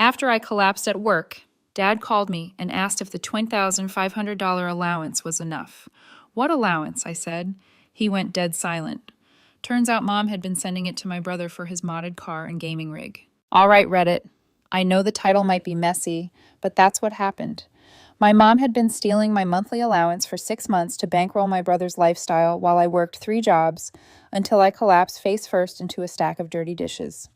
After I collapsed at work, Dad called me and asked if the $20,500 allowance was enough. What allowance? I said. He went dead silent. Turns out Mom had been sending it to my brother for his modded car and gaming rig. All right, Reddit. I know the title might be messy, but that's what happened. My mom had been stealing my monthly allowance for 6 months to bankroll my brother's lifestyle while I worked 3 jobs until I collapsed face first into a stack of dirty dishes.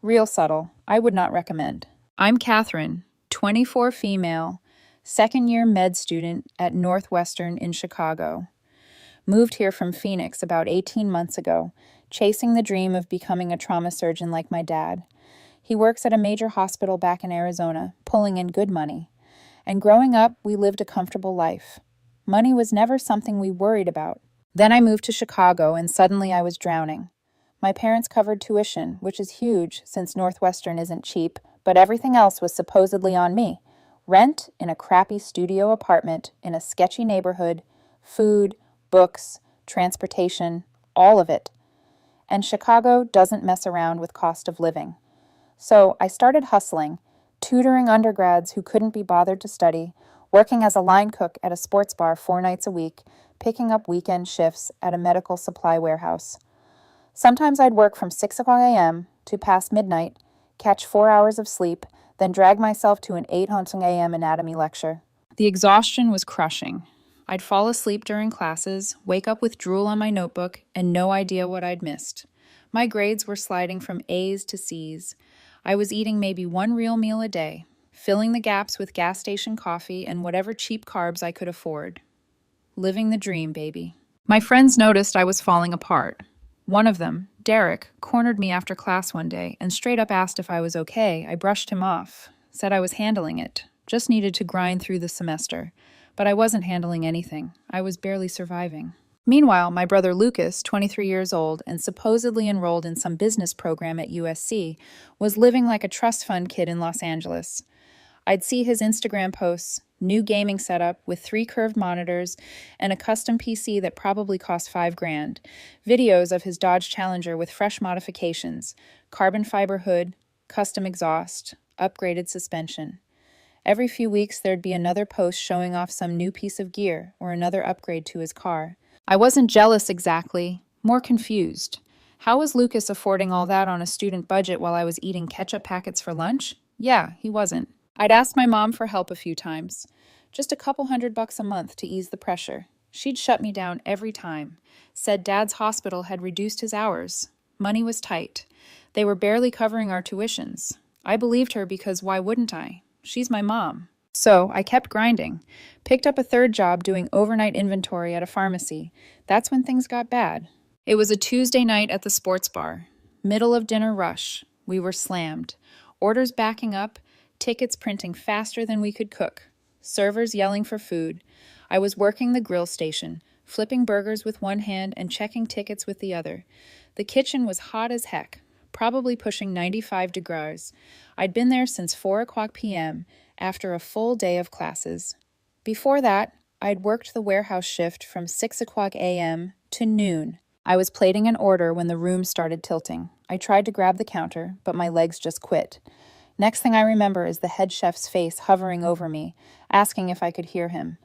Real subtle. I would not recommend. I'm Catherine, 24 female, second-year med student at Northwestern in Chicago. Moved here from Phoenix about 18 months ago, chasing the dream of becoming a trauma surgeon like my dad. He works at a major hospital back in Arizona, pulling in good money. And growing up, we lived a comfortable life. Money was never something we worried about. Then I moved to Chicago, and suddenly I was drowning. My parents covered tuition, which is huge since Northwestern isn't cheap, but everything else was supposedly on me. Rent in a crappy studio apartment in a sketchy neighborhood, food, books, transportation, all of it. And Chicago doesn't mess around with cost of living. So I started hustling, tutoring undergrads who couldn't be bothered to study, working as a line cook at a sports bar 4 nights a week, picking up weekend shifts at a medical supply warehouse. Sometimes I'd work from 6 o'clock a.m. to past midnight, catch 4 hours of sleep, then drag myself to an 8 a.m. anatomy lecture. The exhaustion was crushing. I'd fall asleep during classes, wake up with drool on my notebook, and no idea what I'd missed. My grades were sliding from A's to C's. I was eating maybe 1 real meal a day, filling the gaps with gas station coffee and whatever cheap carbs I could afford. Living the dream, baby. My friends noticed I was falling apart. One of them, Derek, cornered me after class one day and straight up asked if I was okay. I brushed him off, said I was handling it, just needed to grind through the semester. But I wasn't handling anything. I was barely surviving. Meanwhile, my brother Lucas, 23 years old and supposedly enrolled in some business program at USC, was living like a trust fund kid in Los Angeles. I'd see his Instagram posts, new gaming setup with 3 curved monitors and a custom PC that probably cost $5,000, videos of his Dodge Challenger with fresh modifications, carbon fiber hood, custom exhaust, upgraded suspension. Every few weeks there'd be another post showing off some new piece of gear or another upgrade to his car. I wasn't jealous exactly, more confused. How was Lucas affording all that on a student budget while I was eating ketchup packets for lunch? Yeah, he wasn't. I'd asked my mom for help a few times. Just a couple $100 a month to ease the pressure. She'd shut me down every time. Said Dad's hospital had reduced his hours. Money was tight. They were barely covering our tuitions. I believed her because why wouldn't I? She's my mom. So I kept grinding. Picked up a 3rd job doing overnight inventory at a pharmacy. That's when things got bad. It was a Tuesday night at the sports bar. Middle of dinner rush. We were slammed. Orders backing up, tickets printing faster than we could cook. Servers yelling for food. I was working the grill station, flipping burgers with one hand and checking tickets with the other. The kitchen was hot as heck, probably pushing 95 degrees. I'd been there since 4 o'clock p.m., after a full day of classes. Before that, I'd worked the warehouse shift from 6 o'clock a.m. to noon. I was plating an order when the room started tilting. I tried to grab the counter, but my legs just quit. Next thing I remember is the head chef's face hovering over me, asking if I could hear him.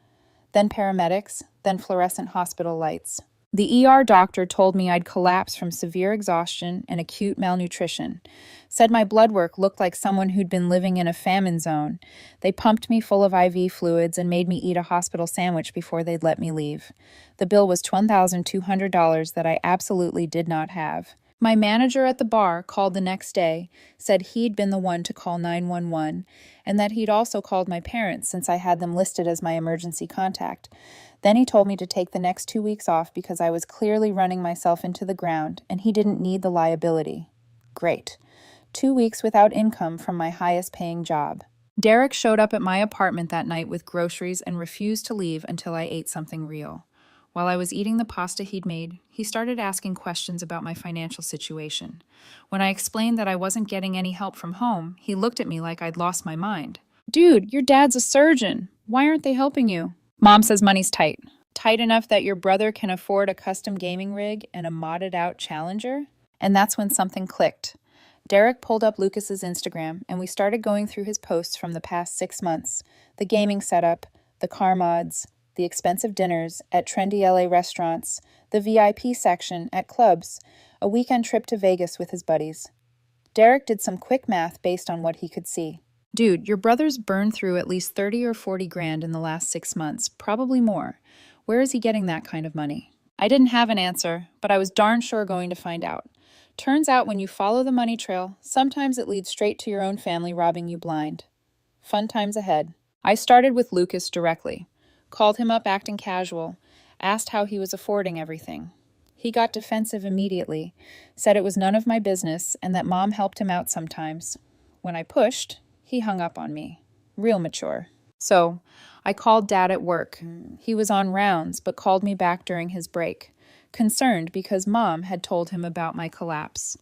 Then paramedics, then fluorescent hospital lights. The ER doctor told me I'd collapse from severe exhaustion and acute malnutrition. Said my blood work looked like someone who'd been living in a famine zone. They pumped me full of IV fluids and made me eat a hospital sandwich before they'd let me leave. The bill was $1,200 that I absolutely did not have. My manager at the bar called the next day, said he'd been the one to call 911, and that he'd also called my parents since I had them listed as my emergency contact. Then he told me to take the next 2 weeks off because I was clearly running myself into the ground, and he didn't need the liability. Great. 2 weeks without income from my highest-paying job. Derek showed up at my apartment that night with groceries and refused to leave until I ate something real. While I was eating the pasta he'd made, he started asking questions about my financial situation. When I explained that I wasn't getting any help from home, he looked at me like I'd lost my mind. Dude, your dad's a surgeon. Why aren't they helping you? Mom says money's tight. Tight enough that your brother can afford a custom gaming rig and a modded out Challenger? And that's when something clicked. Derek pulled up Lucas's Instagram, and we started going through his posts from the past 6 months. The gaming setup, the car mods, the expensive dinners at trendy LA restaurants, the VIP section at clubs, a weekend trip to Vegas with his buddies. Derek did some quick math based on what he could see. Dude, your brother's burned through at least 30 or 40 grand in the last 6 months, probably more. Where is he getting that kind of money? I didn't have an answer, but I was darn sure going to find out. Turns out when you follow the money trail, sometimes it leads straight to your own family robbing you blind. Fun times ahead. I started with Lucas directly. Called him up acting casual, asked how he was affording everything. He got defensive immediately, said it was none of my business and that Mom helped him out sometimes. When I pushed, he hung up on me. Real mature. So, I called Dad at work. He was on rounds, but called me back during his break, concerned because Mom had told him about my collapse.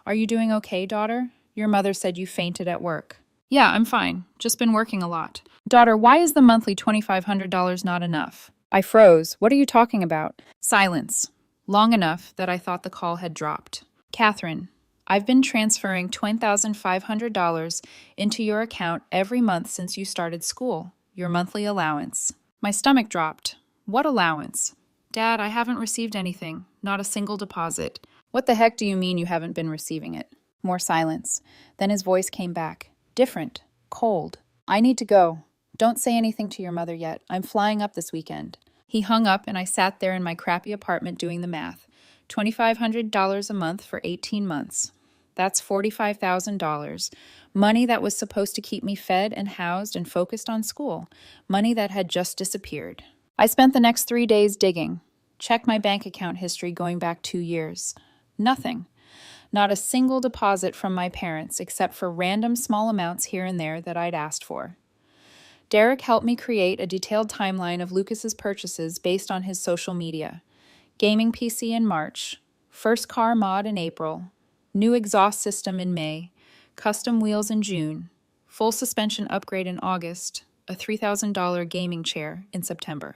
Are you doing okay, daughter? Your mother said you fainted at work. Yeah, I'm fine. Just been working a lot. Daughter, why is the monthly $2,500 not enough? I froze. What are you talking about? Silence. Long enough that I thought the call had dropped. Catherine, I've been transferring $20,500 into your account every month since you started school, your monthly allowance. My stomach dropped. What allowance? Dad, I haven't received anything, not a single deposit. What the heck do you mean you haven't been receiving it? More silence. Then his voice came back. Different. Cold. I need to go. Don't say anything to your mother yet. I'm flying up this weekend. He hung up and I sat there in my crappy apartment doing the math. $2,500 a month for 18 months. That's $45,000. Money that was supposed to keep me fed and housed and focused on school. Money that had just disappeared. I spent the next 3 days digging. Checked my bank account history going back 2 years. Nothing. Not a single deposit from my parents except for random small amounts here and there that I'd asked for. Derek helped me create a detailed timeline of Lucas's purchases based on his social media. Gaming PC in March, first car mod in April, new exhaust system in May, custom wheels in June, full suspension upgrade in August, a $3,000 gaming chair in September.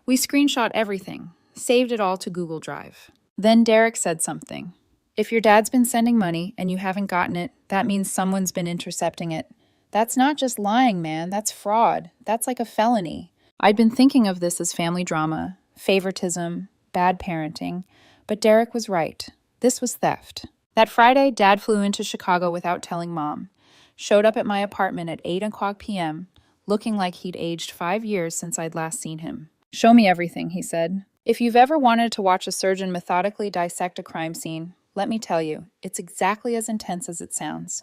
We screenshot everything, saved it all to Google Drive. Then Derek said something. If your dad's been sending money and you haven't gotten it, that means someone's been intercepting it. That's not just lying, man. That's fraud. That's like a felony. I'd been thinking of this as family drama, favoritism, bad parenting, but Derek was right. This was theft. That Friday, Dad flew into Chicago without telling Mom. Showed up at my apartment at 8:00 p.m., looking like he'd aged 5 years since I'd last seen him. Show me everything, he said. If you've ever wanted to watch a surgeon methodically dissect a crime scene, let me tell you, it's exactly as intense as it sounds.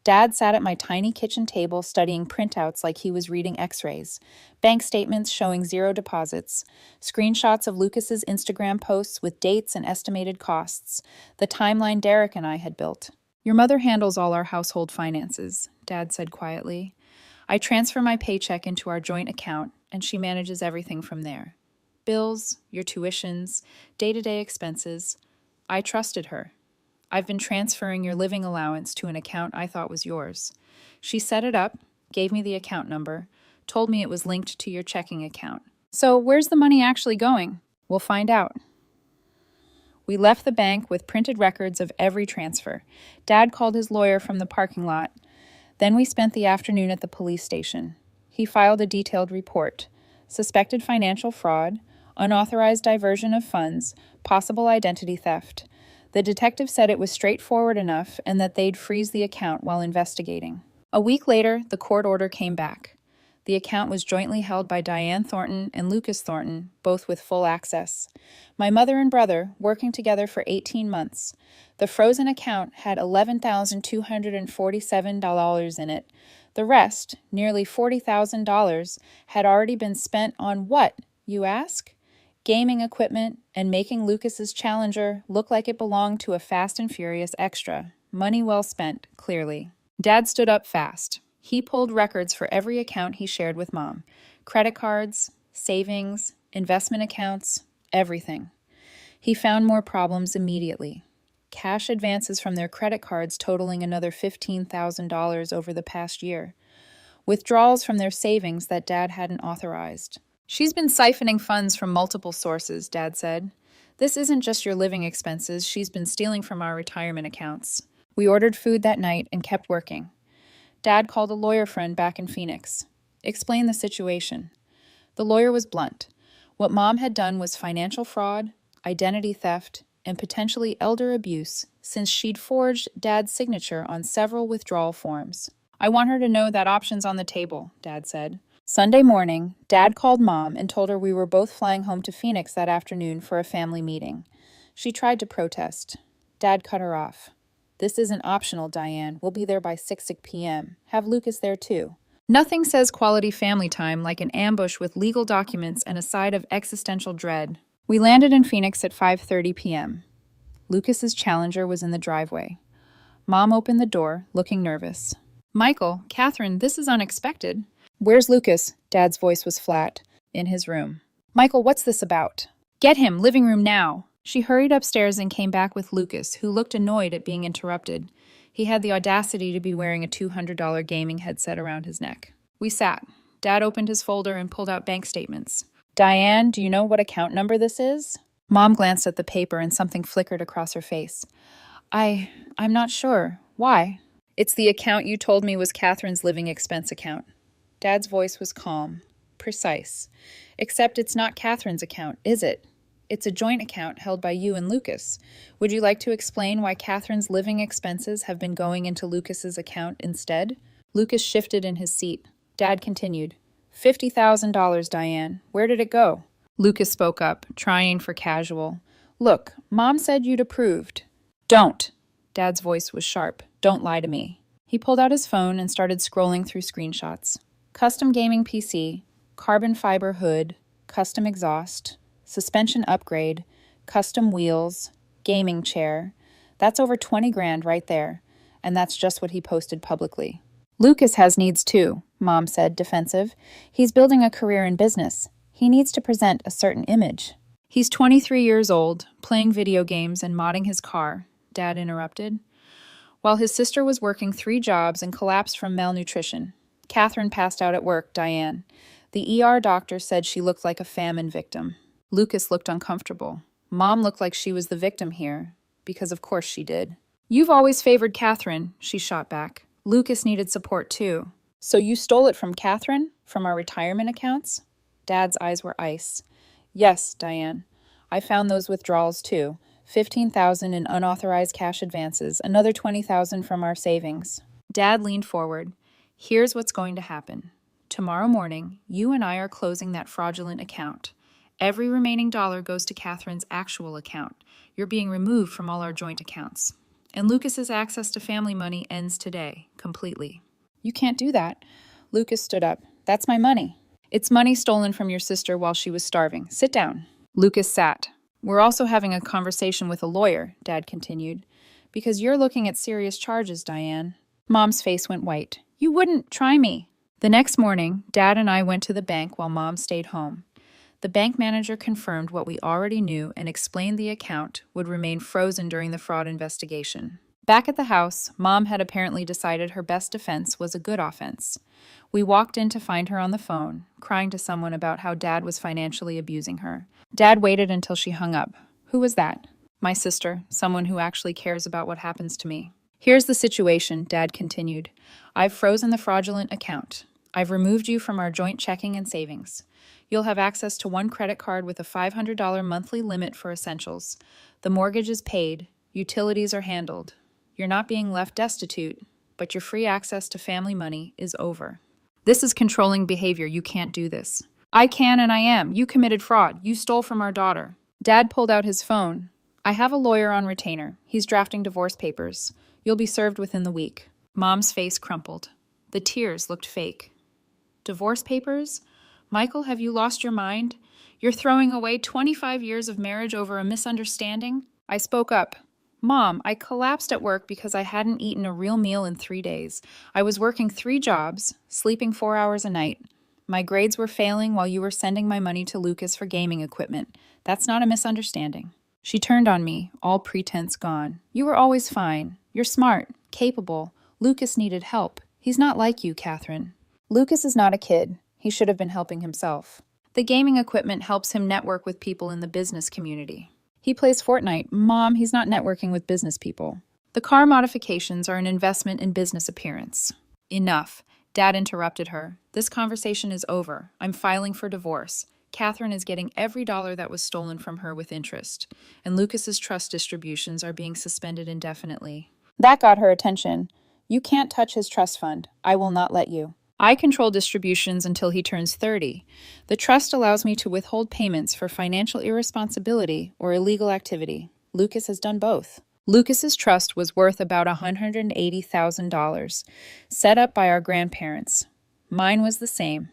Dad sat at my tiny kitchen table studying printouts like he was reading x-rays, bank statements showing 0 deposits, screenshots of Lucas's Instagram posts with dates and estimated costs, the timeline Derek and I had built. Your mother handles all our household finances, Dad said quietly. I transfer my paycheck into our joint account, and she manages everything from there. Bills, your tuitions, day-to-day expenses. I trusted her. I've been transferring your living allowance to an account I thought was yours. She set it up, gave me the account number, told me it was linked to your checking account. So where's the money actually going? We'll find out. We left the bank with printed records of every transfer. Dad called his lawyer from the parking lot. Then we spent the afternoon at the police station. He filed a detailed report. Suspected financial fraud, unauthorized diversion of funds, possible identity theft. The detective said it was straightforward enough and that they'd freeze the account while investigating. A week later, the court order came back. The account was jointly held by Diane Thornton and Lucas Thornton, both with full access. My mother and brother, working together for 18 months. The frozen account had $11,247 in it. The rest, nearly $40,000, had already been spent on what, you ask? Gaming equipment and making Lucas's Challenger look like it belonged to a Fast and Furious extra. Money well spent, clearly. Dad stood up fast. He pulled records for every account he shared with Mom. Credit cards, savings, investment accounts, everything. He found more problems immediately. Cash advances from their credit cards totaling another $15,000 over the past year. Withdrawals from their savings that Dad hadn't authorized. She's been siphoning funds from multiple sources, Dad said. This isn't just your living expenses. She's been stealing from our retirement accounts. We ordered food that night and kept working. Dad called a lawyer friend back in Phoenix. Explained the situation. The lawyer was blunt. What Mom had done was financial fraud, identity theft, and potentially elder abuse since she'd forged Dad's signature on several withdrawal forms. I want her to know that option's on the table, Dad said. Sunday morning, Dad called Mom and told her we were both flying home to Phoenix that afternoon for a family meeting. She tried to protest. Dad cut her off. This isn't optional, Diane. We'll be there by 6 p.m. Have Lucas there too. Nothing says quality family time like an ambush with legal documents and a side of existential dread. We landed in Phoenix at 5:30 p.m. Lucas's Challenger was in the driveway. Mom opened the door, looking nervous. Michael, Catherine, this is unexpected. Where's Lucas? Dad's voice was flat. In his room. Michael, what's this about? Get him, living room now. She hurried upstairs and came back with Lucas, who looked annoyed at being interrupted. He had the audacity to be wearing a $200 gaming headset around his neck. We sat. Dad opened his folder and pulled out bank statements. Diane, do you know what account number this is? Mom glanced at the paper and something flickered across her face. I'm not sure. Why? It's the account you told me was Catherine's living expense account. Dad's voice was calm, precise. Except it's not Catherine's account, is it? It's a joint account held by you and Lucas. Would you like to explain why Catherine's living expenses have been going into Lucas's account instead? Lucas shifted in his seat. Dad continued. $50,000, Diane. Where did it go? Lucas spoke up, trying for casual. Look, Mom said you'd approved. Don't. Dad's voice was sharp. Don't lie to me. He pulled out his phone and started scrolling through screenshots. Custom gaming PC, carbon fiber hood, custom exhaust, suspension upgrade, custom wheels, gaming chair. That's over 20 grand right there, and that's just what he posted publicly. Lucas has needs too, Mom said, defensive. He's building a career in business. He needs to present a certain image. He's 23 years old, playing video games and modding his car, Dad interrupted. While his sister was working 3 jobs and collapsed from malnutrition. Catherine passed out at work, Diane. The ER doctor said she looked like a famine victim. Lucas looked uncomfortable. Mom looked like she was the victim here, because of course she did. You've always favored Catherine, she shot back. Lucas needed support too. So you stole it from Catherine? From our retirement accounts? Dad's eyes were ice. Yes, Diane. I found those withdrawals too. $15,000 in unauthorized cash advances, another $20,000 from our savings. Dad leaned forward. Here's what's going to happen. Tomorrow morning, you and I are closing that fraudulent account. Every remaining dollar goes to Catherine's actual account. You're being removed from all our joint accounts. And Lucas's access to family money ends today, completely. You can't do that. Lucas stood up. That's my money. It's money stolen from your sister while she was starving. Sit down. Lucas sat. We're also having a conversation with a lawyer, Dad continued. Because you're looking at serious charges, Diane. Mom's face went white. You wouldn't try me. The next morning, Dad and I went to the bank while Mom stayed home. The bank manager confirmed what we already knew and explained the account would remain frozen during the fraud investigation. Back at the house, Mom had apparently decided her best defense was a good offense. We walked in to find her on the phone, crying to someone about how Dad was financially abusing her. Dad waited until she hung up. Who was that? My sister, someone who actually cares about what happens to me. Here's the situation, Dad continued. I've frozen the fraudulent account. I've removed you from our joint checking and savings. You'll have access to one credit card with a $500 monthly limit for essentials. The mortgage is paid. Utilities are handled. You're not being left destitute, but your free access to family money is over. This is controlling behavior. You can't do this. I can and I am. You committed fraud. You stole from our daughter. Dad pulled out his phone. I have a lawyer on retainer. He's drafting divorce papers. You'll be served within the week. Mom's face crumpled. The tears looked fake. Divorce papers? Michael, have you lost your mind? You're throwing away 25 years of marriage over a misunderstanding? I spoke up. Mom, I collapsed at work because I hadn't eaten a real meal in 3 days. I was working 3 jobs, sleeping 4 hours a night. My grades were failing while you were sending my money to Lucas for gaming equipment. That's not a misunderstanding. She turned on me, all pretense gone. You were always fine. You're smart, capable. Lucas needed help. He's not like you, Catherine. Lucas is not a kid. He should have been helping himself. The gaming equipment helps him network with people in the business community. He plays Fortnite. Mom, he's not networking with business people. The car modifications are an investment in business appearance. Enough. Dad interrupted her. This conversation is over. I'm filing for divorce. Catherine is getting every dollar that was stolen from her with interest, and Lucas's trust distributions are being suspended indefinitely. That got her attention. You can't touch his trust fund. I will not let you. I control distributions until he turns 30. The trust allows me to withhold payments for financial irresponsibility or illegal activity. Lucas has done both. Lucas's trust was worth about $180,000, set up by our grandparents. Mine was the same.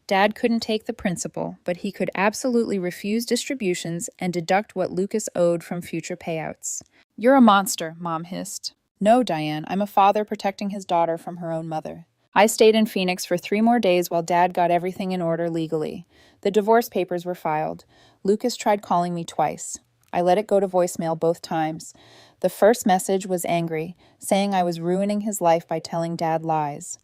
Dad couldn't take the principal, but he could absolutely refuse distributions and deduct what Lucas owed from future payouts. You're a monster, Mom hissed. No, Diane, I'm a father protecting his daughter from her own mother. I stayed in Phoenix for 3 more days while Dad got everything in order legally. The divorce papers were filed. Lucas tried calling me twice. I let it go to voicemail both times. The first message was angry, saying I was ruining his life by telling Dad lies.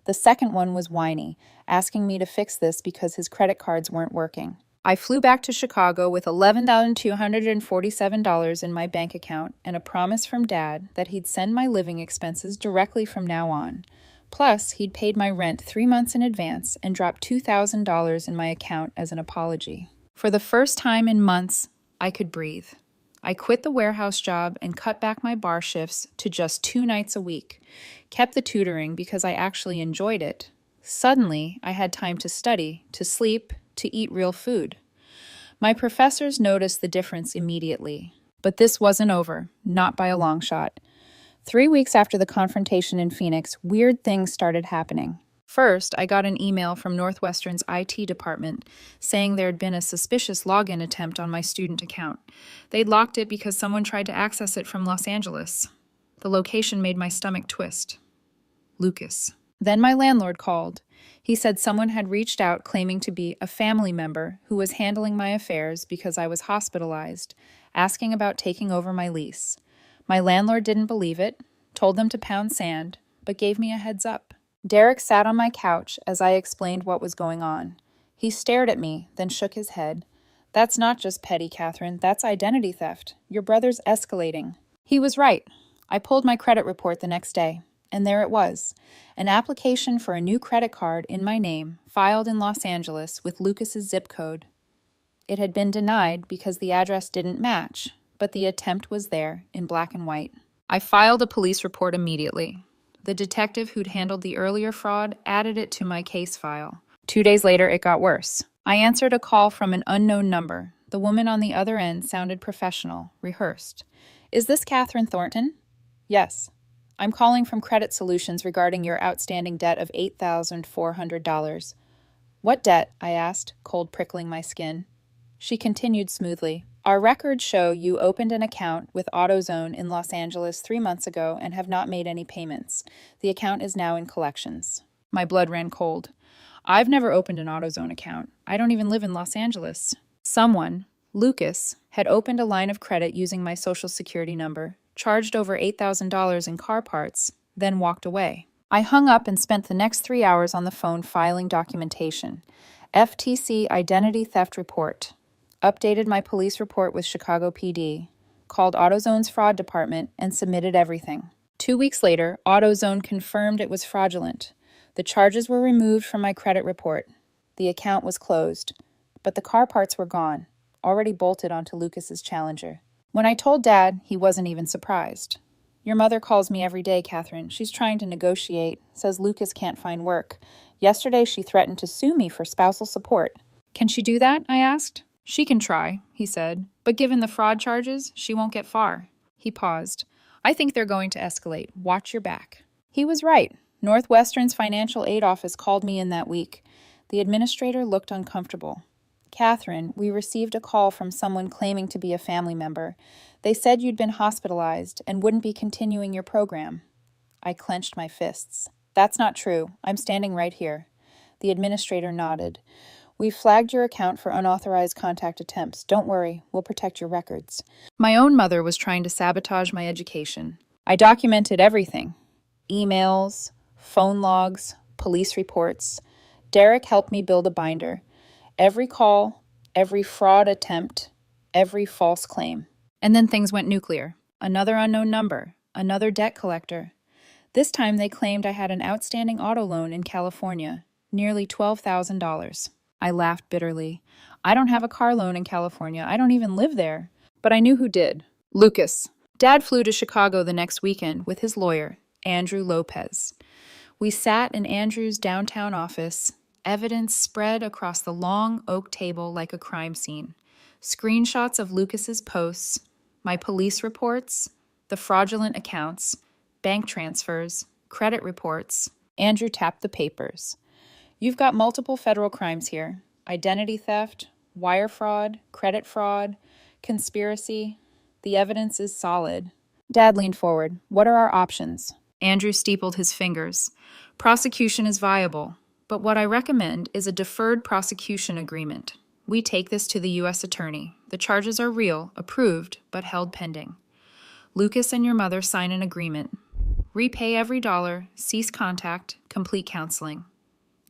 The second one was whiny, asking me to fix this because his credit cards weren't working. I flew back to Chicago with $11,247 in my bank account and a promise from Dad that he'd send my living expenses directly from now on. Plus, he'd paid my rent 3 months in advance and dropped $2,000 in my account as an apology. For the first time in months, I could breathe. I quit the warehouse job and cut back my bar shifts to just 2 nights a week. Kept the tutoring because I actually enjoyed it. Suddenly, I had time to study, to sleep, to eat real food. My professors noticed the difference immediately. But this wasn't over, not by a long shot. 3 weeks after the confrontation in Phoenix, weird things started happening. First, I got an email from Northwestern's IT department saying there had been a suspicious login attempt on my student account. They'd locked it because someone tried to access it from Los Angeles. The location made my stomach twist. Lucas. Then my landlord called. He said someone had reached out claiming to be a family member who was handling my affairs because I was hospitalized, asking about taking over my lease. My landlord didn't believe it, told them to pound sand, but gave me a heads up. Derek sat on my couch as I explained what was going on. He stared at me, then shook his head. That's not just petty, Catherine. That's identity theft. Your brother's escalating. He was right. I pulled my credit report the next day, and there it was. An application for a new credit card in my name, filed in Los Angeles with Lucas's zip code. It had been denied because the address didn't match, but the attempt was there in black and white. I filed a police report immediately. The detective who'd handled the earlier fraud added it to my case file. 2 days later, it got worse. I answered a call from an unknown number. The woman on the other end sounded professional, rehearsed. Is this Catherine Thornton? Yes. I'm calling from Credit Solutions regarding your outstanding debt of $8,400. What debt? I asked, cold prickling my skin. She continued smoothly. Our records show you opened an account with AutoZone in Los Angeles 3 months ago and have not made any payments. The account is now in collections. My blood ran cold. I've never opened an AutoZone account. I don't even live in Los Angeles. Someone, Lucas, had opened a line of credit using my social security number, charged over $8,000 in car parts, then walked away. I hung up and spent the next 3 hours on the phone filing documentation. FTC Identity Theft Report. Updated my police report with Chicago PD, called AutoZone's fraud department, and submitted everything. 2 weeks later, AutoZone confirmed it was fraudulent. The charges were removed from my credit report. The account was closed, but the car parts were gone, already bolted onto Lucas's Challenger. When I told Dad, he wasn't even surprised. Your mother calls me every day, Catherine. She's trying to negotiate, says Lucas can't find work. Yesterday, she threatened to sue me for spousal support. Can she do that? I asked. She can try, he said, but given the fraud charges, she won't get far. He paused. I think they're going to escalate. Watch your back. He was right. Northwestern's financial aid office called me in that week. The administrator looked uncomfortable. Catherine, we received a call from someone claiming to be a family member. They said you'd been hospitalized and wouldn't be continuing your program. I clenched my fists. That's not true. I'm standing right here. The administrator nodded. We've flagged your account for unauthorized contact attempts. Don't worry, we'll protect your records. My own mother was trying to sabotage my education. I documented everything. Emails, phone logs, police reports. Derek helped me build a binder. Every call, every fraud attempt, every false claim. And then things went nuclear. Another unknown number. Another debt collector. This time they claimed I had an outstanding auto loan in California, nearly $12,000. I laughed bitterly. I don't have a car loan in California. I don't even live there. But I knew who did. Lucas. Dad flew to Chicago the next weekend with his lawyer, Andrew Lopez. We sat in Andrew's downtown office. Evidence spread across the long oak table like a crime scene. Screenshots of Lucas's posts, my police reports, the fraudulent accounts, bank transfers, credit reports. Andrew tapped the papers. You've got multiple federal crimes here: identity theft, wire fraud, credit fraud, conspiracy. The evidence is solid. Dad leaned forward. What are our options? Andrew steepled his fingers. Prosecution is viable, but what I recommend is a deferred prosecution agreement. We take this to the U.S. attorney. The charges are real, approved, but held pending. Lucas and your mother sign an agreement. Repay every dollar, cease contact, complete counseling.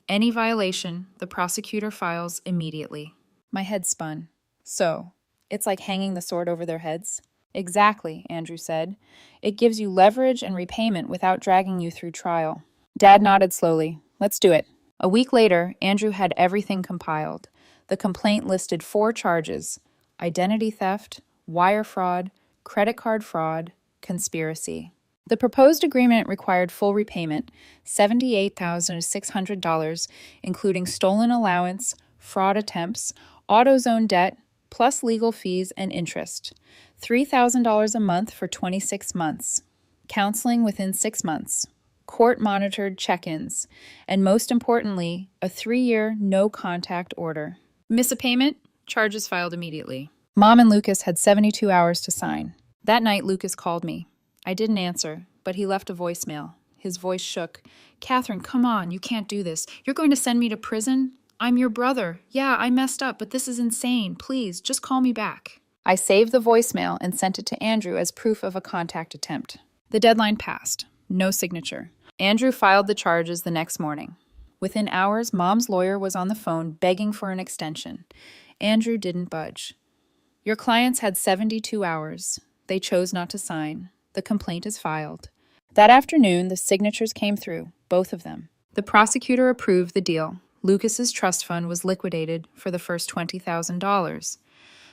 Any violation, the prosecutor files immediately. My head spun. So, it's like hanging the sword over their heads? Exactly, Andrew said. It gives you leverage and repayment without dragging you through trial. Dad nodded slowly. Let's do it. A week later, Andrew had everything compiled. The complaint listed 4 charges: identity theft, wire fraud, credit card fraud, conspiracy. The proposed agreement required full repayment, $78,600, including stolen allowance, fraud attempts, AutoZone debt, plus legal fees and interest. $3,000 a month for 26 months. Counseling within 6 months. Court-monitored check-ins. And most importantly, a 3-year no-contact order. Miss a payment? Charges filed immediately. Mom and Lucas had 72 hours to sign. That night, Lucas called me. I didn't answer, but he left a voicemail. His voice shook. Catherine, come on, you can't do this. You're going to send me to prison? I'm your brother. Yeah, I messed up, but this is insane. Please, just call me back. I saved the voicemail and sent it to Andrew as proof of a contact attempt. The deadline passed. No signature. Andrew filed the charges the next morning. Within hours, Mom's lawyer was on the phone begging for an extension. Andrew didn't budge. Your clients had 72 hours. They chose not to sign. The complaint is filed. That afternoon, the signatures came through, both of them. The prosecutor approved the deal. Lucas's trust fund was liquidated for the first $20,000.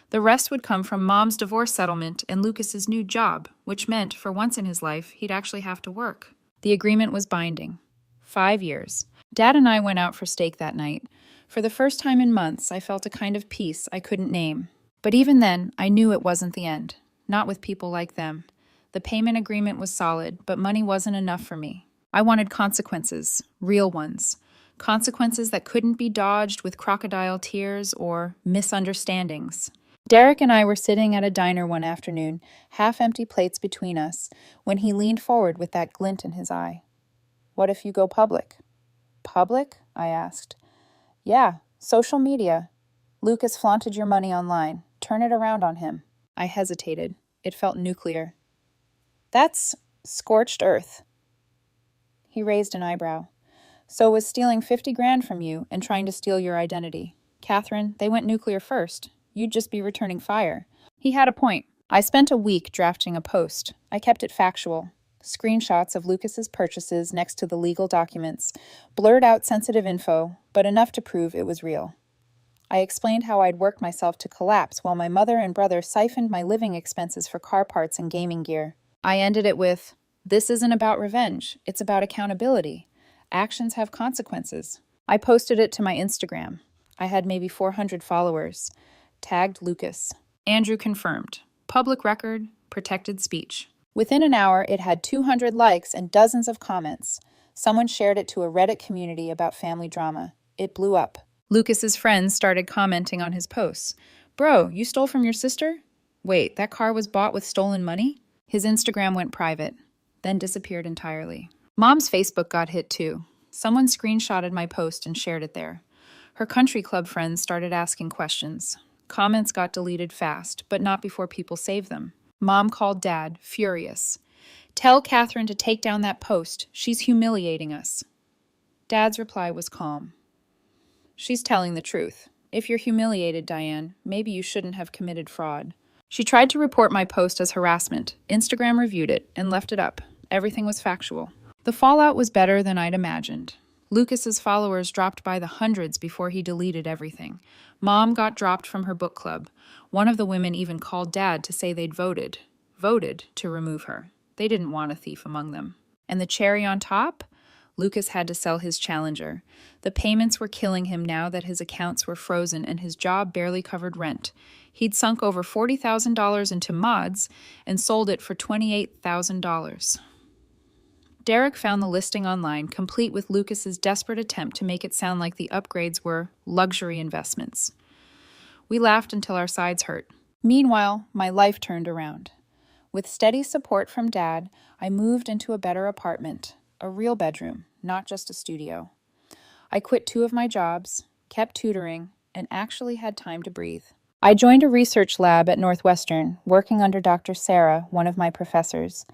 The rest would come from Mom's divorce settlement and Lucas's new job, which meant, for once in his life, he'd actually have to work. The agreement was binding. 5 years. Dad and I went out for steak that night. For the first time in months, I felt a kind of peace I couldn't name. But even then, I knew it wasn't the end. Not with people like them. The payment agreement was solid, but money wasn't enough for me. I wanted consequences, real ones. Consequences that couldn't be dodged with crocodile tears or misunderstandings. Derek and I were sitting at a diner one afternoon, half-empty plates between us, when he leaned forward with that glint in his eye. What if you go public? Public? I asked. Yeah, social media. Lucas flaunted your money online. Turn it around on him. I hesitated. It felt nuclear. That's scorched earth. He raised an eyebrow. So was stealing 50 grand from you and trying to steal your identity. Catherine, they went nuclear first. You'd just be returning fire. He had a point. I spent a week drafting a post. I kept it factual. Screenshots of Lucas's purchases next to the legal documents, blurred out sensitive info, but enough to prove it was real. I explained how I'd worked myself to collapse while my mother and brother siphoned my living expenses for car parts and gaming gear. I ended it with, "This isn't about revenge. It's about accountability. Actions have consequences." I posted it to my Instagram. I had maybe 400 followers. Tagged Lucas. Andrew confirmed. Public record, protected speech. Within an hour, it had 200 likes and dozens of comments. Someone shared it to a Reddit community about family drama. It blew up. Lucas's friends started commenting on his posts. Bro, you stole from your sister? Wait, that car was bought with stolen money? His Instagram went private, then disappeared entirely. Mom's Facebook got hit too. Someone screenshotted my post and shared it there. Her country club friends started asking questions. Comments got deleted fast, but not before people saved them. Mom called Dad, furious. Tell Catherine to take down that post. She's humiliating us. Dad's reply was calm. She's telling the truth. If you're humiliated, Diane, maybe you shouldn't have committed fraud. She tried to report my post as harassment. Instagram reviewed it and left it up. Everything was factual. The fallout was better than I'd imagined. Lucas's followers dropped by the hundreds before he deleted everything. Mom got dropped from her book club. One of the women even called Dad to say they'd voted to remove her. They didn't want a thief among them. And the cherry on top? Lucas had to sell his Challenger. The payments were killing him now that his accounts were frozen and his job barely covered rent. He'd sunk over $40,000 into mods and sold it for $28,000. Derek found the listing online, complete with Lucas's desperate attempt to make it sound like the upgrades were luxury investments. We laughed until our sides hurt. Meanwhile, my life turned around. With steady support from Dad, I moved into a better apartment, a real bedroom, not just a studio. I quit 2 of my jobs, kept tutoring, and actually had time to breathe. I joined a research lab at Northwestern, working under Dr. Sarah, one of my professors.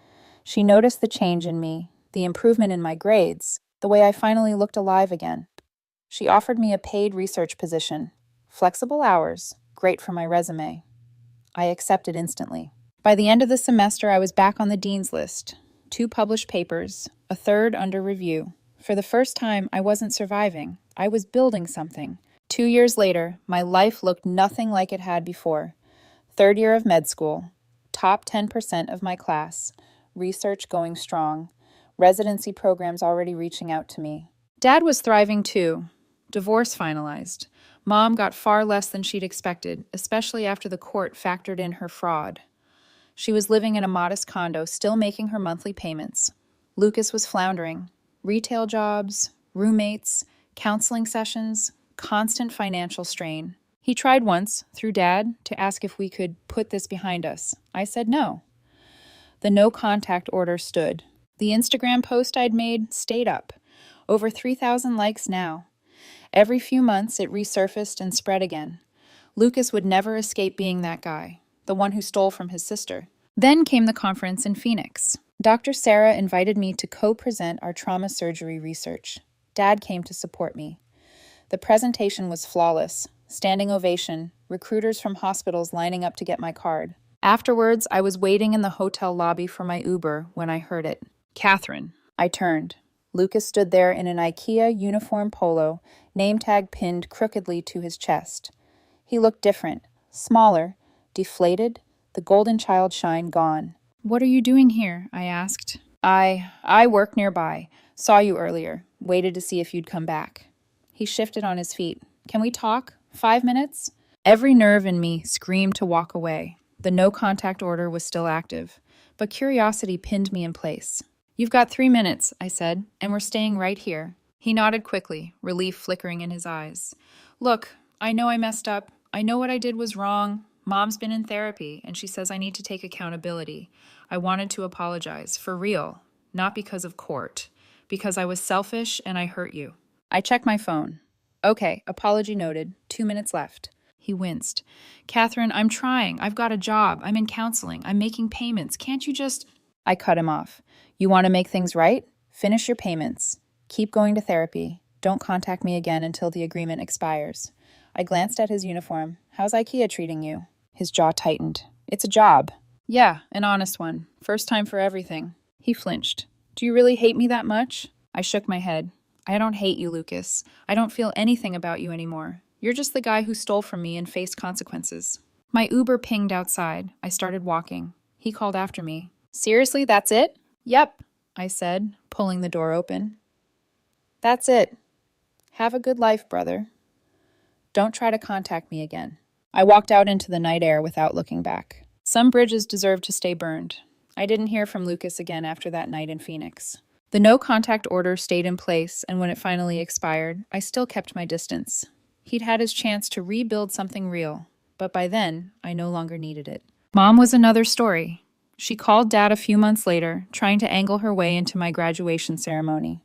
She noticed the change in me, the improvement in my grades, the way I finally looked alive again. She offered me a paid research position. Flexible hours, great for my resume. I accepted instantly. By the end of the semester, I was back on the dean's list. 2 published papers, a 3rd under review. For the first time, I wasn't surviving. I was building something. 2 years later, my life looked nothing like it had before. 3rd year of med school, top 10% of my class, research going strong, residency programs already reaching out to me. Dad was thriving too. Divorce finalized. Mom got far less than she'd expected, especially after the court factored in her fraud. She was living in a modest condo, still making her monthly payments. Lucas was floundering. Retail jobs, roommates, counseling sessions, constant financial strain. He tried once, through Dad, to ask if we could put this behind us. I said no. The no contact order stood. The Instagram post I'd made stayed up. Over 3,000 likes now. Every few months it resurfaced and spread again. Lucas would never escape being that guy, the one who stole from his sister. Then came the conference in Phoenix. Dr. Sarah invited me to co-present our trauma surgery research. Dad came to support me. The presentation was flawless. Standing ovation, recruiters from hospitals lining up to get my card. Afterwards, I was waiting in the hotel lobby for my Uber when I heard it. Catherine. I turned. Lucas stood there in an IKEA uniform polo, name tag pinned crookedly to his chest. He looked different, smaller, deflated, the golden child shine gone. "What are you doing here?" I asked. I work nearby. Saw you earlier. Waited to see if you'd come back." He shifted on his feet. "Can we talk? 5 minutes?" Every nerve in me screamed to walk away. The no contact order was still active, but curiosity pinned me in place. "You've got 3 minutes," I said, "and we're staying right here." He nodded quickly, relief flickering in his eyes. "Look, I know I messed up. I know what I did was wrong. Mom's been in therapy, and she says I need to take accountability. I wanted to apologize, for real, not because of court, because I was selfish and I hurt you." I checked my phone. "Okay, apology noted. 2 minutes left." He winced. "Catherine, I'm trying. I've got a job. I'm in counseling. I'm making payments. Can't you just—" I cut him off. "You want to make things right? Finish your payments. Keep going to therapy. Don't contact me again until the agreement expires." I glanced at his uniform. "How's IKEA treating you?" His jaw tightened. "It's a job." "Yeah, an honest one. First time for everything." He flinched. "Do you really hate me that much?" I shook my head. "I don't hate you, Lucas. I don't feel anything about you anymore. You're just the guy who stole from me and faced consequences." My Uber pinged outside. I started walking. He called after me. "Seriously, that's it?" "Yep," I said, pulling the door open. "That's it. Have a good life, brother. Don't try to contact me again." I walked out into the night air without looking back. Some bridges deserve to stay burned. I didn't hear from Lucas again after that night in Phoenix. The no-contact order stayed in place, and when it finally expired, I still kept my distance. He'd had his chance to rebuild something real, but by then, I no longer needed it. Mom was another story. She called Dad a few months later, trying to angle her way into my graduation ceremony.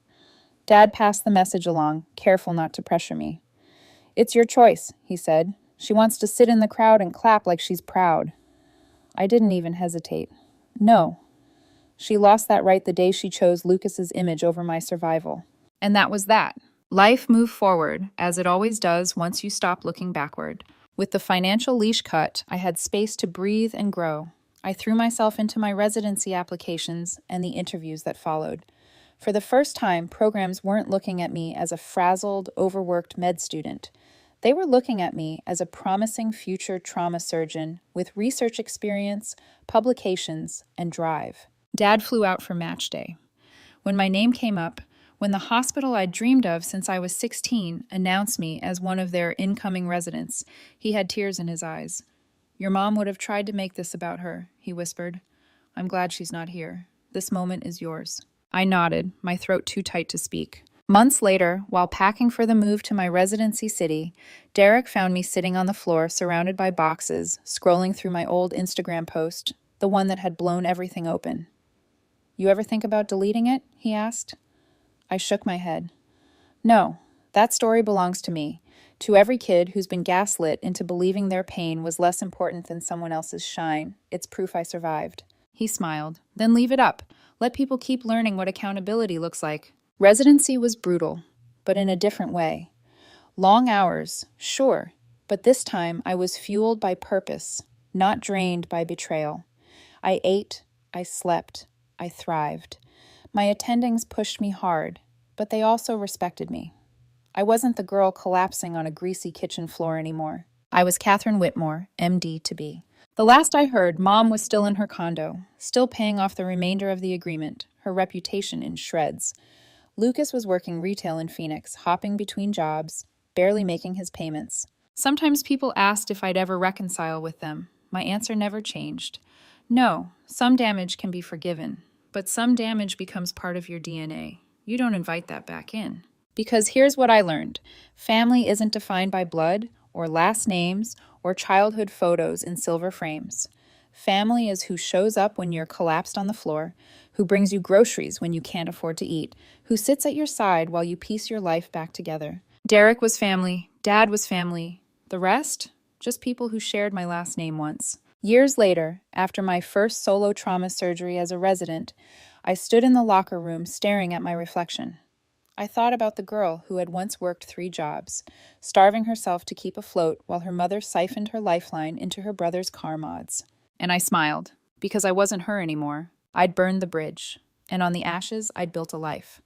Dad passed the message along, careful not to pressure me. "It's your choice," he said. "She wants to sit in the crowd and clap like she's proud." I didn't even hesitate. No. She lost that right the day she chose Lucas's image over my survival. And that was that. Life moved forward, as it always does once you stop looking backward. With the financial leash cut, I had space to breathe and grow. I threw myself into my residency applications and the interviews that followed. For the first time, programs weren't looking at me as a frazzled, overworked med student. They were looking at me as a promising future trauma surgeon with research experience, publications, and drive. Dad flew out for match day. When my name came up, when the hospital I'd dreamed of since I was 16 announced me as one of their incoming residents, he had tears in his eyes. "Your mom would have tried to make this about her," he whispered. "I'm glad she's not here. This moment is yours." I nodded, my throat too tight to speak. Months later, while packing for the move to my residency city, Derek found me sitting on the floor surrounded by boxes, scrolling through my old Instagram post, the one that had blown everything open. "You ever think about deleting it?" he asked. I shook my head. "No, that story belongs to me, to every kid who's been gaslit into believing their pain was less important than someone else's shine. It's proof I survived." He smiled. "Then leave it up. Let people keep learning what accountability looks like." Residency was brutal, but in a different way. Long hours, sure, but this time I was fueled by purpose, not drained by betrayal. I ate, I slept, I thrived. My attendings pushed me hard, but they also respected me. I wasn't the girl collapsing on a greasy kitchen floor anymore. I was Catherine Whitmore, MD to be. The last I heard, Mom was still in her condo, still paying off the remainder of the agreement, her reputation in shreds. Lucas was working retail in Phoenix, hopping between jobs, barely making his payments. Sometimes people asked if I'd ever reconcile with them. My answer never changed. No, some damage can be forgiven, but some damage becomes part of your DNA. You don't invite that back in. Because here's what I learned. Family isn't defined by blood, or last names, or childhood photos in silver frames. Family is who shows up when you're collapsed on the floor, who brings you groceries when you can't afford to eat, who sits at your side while you piece your life back together. Derek was family, Dad was family. The rest? Just people who shared my last name once. Years later, after my first solo trauma surgery as a resident, I stood in the locker room staring at my reflection. I thought about the girl who had once worked 3 jobs, starving herself to keep afloat while her mother siphoned her lifeline into her brother's car mods. And I smiled, because I wasn't her anymore. I'd burned the bridge, and on the ashes, I'd built a life.